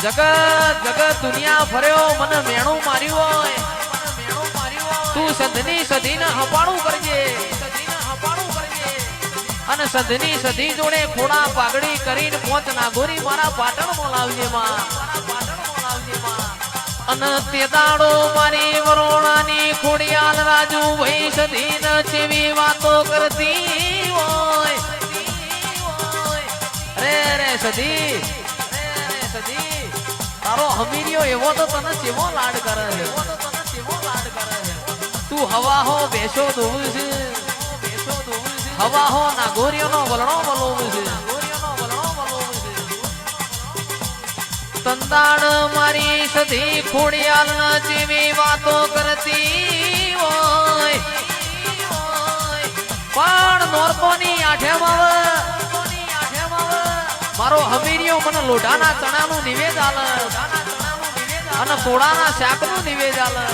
જગત જગત દુનિયા ફર્યો મને મેણું માર્યું હોય તું સંધની સધીને હપાણું કરજે અને સંધની સધી જોડે ખોડા પાઘડી કરીને પોચ નાગોરી મારા પાટણમાં લાવજે માં અને તે દાડો મારી વરોણાની ખોડિયાલ રાજુ ભાઈ સધીને ચેવી વાતો કરતી હોય રે રે સધી તારો હમીરિયો એવો તો તને કેવો લાડ કરે છે તું હવા હો બેસો દોવું છે હવા હો નાગોરીઓનો વલણો વલોવું છે તંદાણ મારી સધી ખોડિયાલ ના જેવી વાતો કરતી હોય પણ નોરકોની આઠેમાં મારો હમીરિયો મને લોઢાના ચણાનું નિવેદ આલે અને કોળાના શાકનું નિવેદ આલે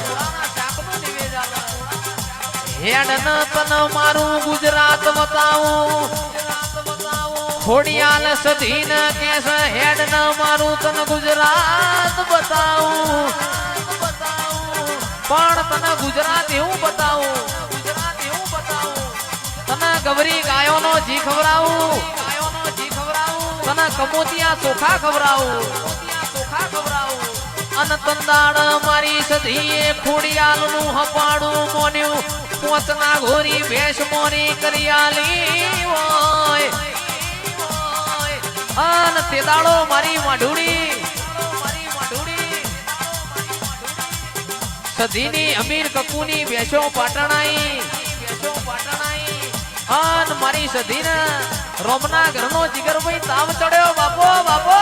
હેડ ન તન મારું ગુજરાત બતાવું ખોડિયાલ સધીન કેસ હેડ ન મારું તન ગુજરાત બતાવું પણ તને ગુજરાત એવું બતાવું તને ગવરી ગાયોનો જી ખવડાવું તને કમોતિયા ચોખા ખવડાવું અને તંદાડ મારી સધીએ ખોડિયાલ નું હપાડું મોન્યું પોચના ઘોરી ભેંસ મોરી કરિયાલી હોય અને તે દાડો મારી માઢુડી સધીની અમીર કકુની ભેંસો પાટણાઈ અન મારી સધીને રોમના ઘરનો જીગરભાઈ તાવ ચડ્યો બાપો બાપો